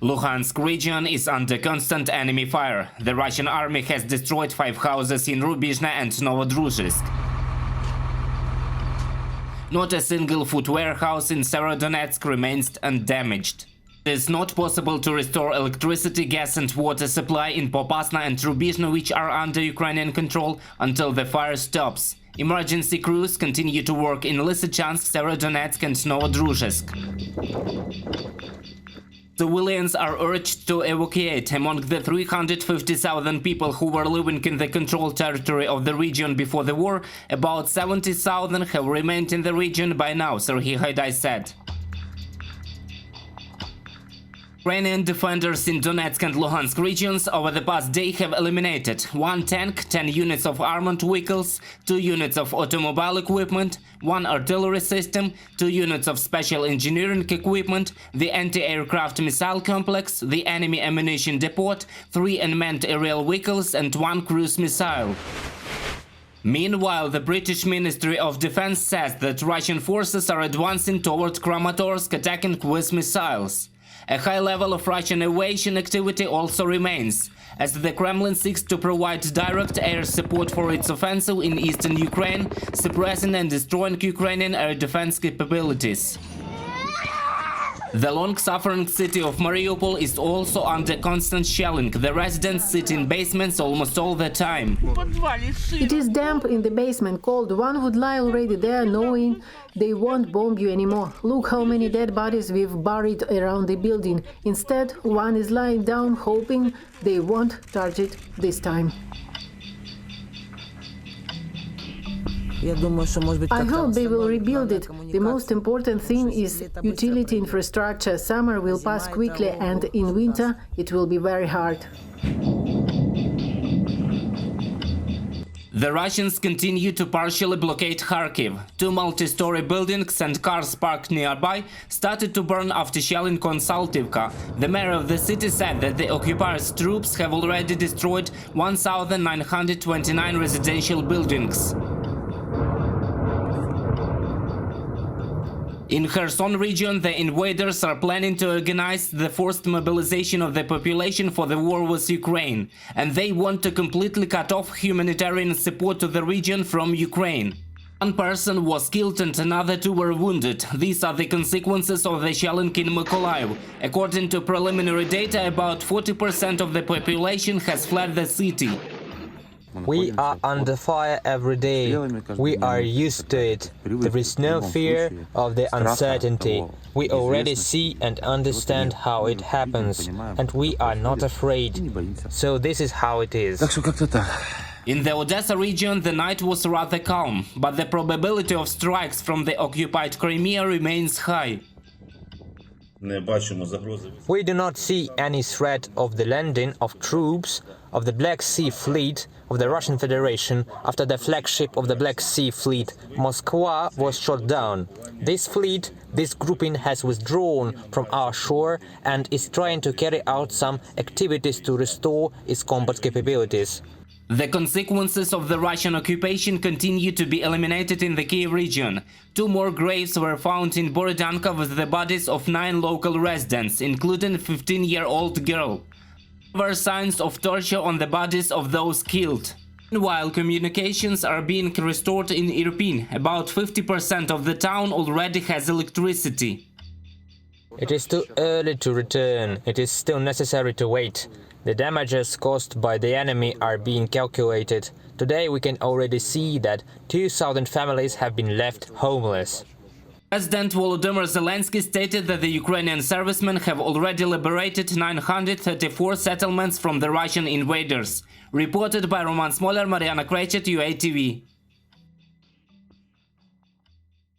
Luhansk region is under constant enemy fire. The Russian army has destroyed 5 houses in Rubizhne and Novodruzhsk. Not a single food warehouse in Severodonetsk remains undamaged. It is not possible to restore electricity, gas and water supply in Popasna and Rubizhne, which are under Ukrainian control, until the fire stops. Emergency crews continue to work in Lysychansk, Severodonetsk and Novodruzhsk. Civilians are urged to evacuate. Among the 350,000 people who were living in the controlled territory of the region before the war, about 70,000 have remained in the region by now, Serhiy Haidai said. Ukrainian defenders in Donetsk and Luhansk regions over the past day have eliminated 1 tank, 10 units of armored vehicles, 2 units of automobile equipment, 1 artillery system, 2 units of special engineering equipment, the anti-aircraft missile complex, the enemy ammunition depot, 3 unmanned aerial vehicles and 1 cruise missile. Meanwhile, the British Ministry of Defense says that Russian forces are advancing toward Kramatorsk, attacking with missiles. A high level of Russian aviation activity also remains, as the Kremlin seeks to provide direct air support for its offensive in eastern Ukraine, suppressing and destroying Ukrainian air defense capabilities. The long-suffering city of Mariupol is also under constant shelling. The residents sit in basements almost all the time. It is damp in the basement, cold. One would lie already there knowing they won't bomb you anymore. Look how many dead bodies we've buried around the building. Instead, one is lying down hoping they won't target this time. I hope they will rebuild it. The most important thing is utility infrastructure. Summer will pass quickly and in winter it will be very hard. The Russians continue to partially blockade Kharkiv. 2 multi-story buildings and cars parked nearby started to burn after shelling Konsaltivka. The mayor of the city said that the occupiers' troops have already destroyed 1,929 residential buildings. In Kherson region, the invaders are planning to organize the forced mobilization of the population for the war with Ukraine, and they want to completely cut off humanitarian support to the region from Ukraine. 1 person was killed and another 2 were wounded. These are the consequences of the shelling in Mykolayiv. According to preliminary data, about 40% of the population has fled the city. We are under fire every day. We are used to it. There is no fear of the uncertainty. We already see and understand how it happens, and we are not afraid. So this is how it is. In the Odessa region, the night was rather calm, but the probability of strikes from the occupied Crimea remains high. We do not see any threat of the landing of troops of the Black Sea Fleet of the Russian Federation after the flagship of the Black Sea Fleet, Moskva, was shot down. This fleet, this grouping has withdrawn from our shore and is trying to carry out some activities to restore its combat capabilities. The consequences of the Russian occupation continue to be eliminated in the Kiev region. 2 more graves were found in Borodanka with the bodies of 9 local residents, including a 15-year-old girl. There were signs of torture on the bodies of those killed. Meanwhile, communications are being restored in Irpin. About 50% of the town already has electricity. It is too early to return. It is still necessary to wait. The damages caused by the enemy are being calculated. Today we can already see that 2,000 families have been left homeless. President Volodymyr Zelensky stated that the Ukrainian servicemen have already liberated 934 settlements from the Russian invaders. Reported by Roman Smoler, Mariana Krejcet, UATV.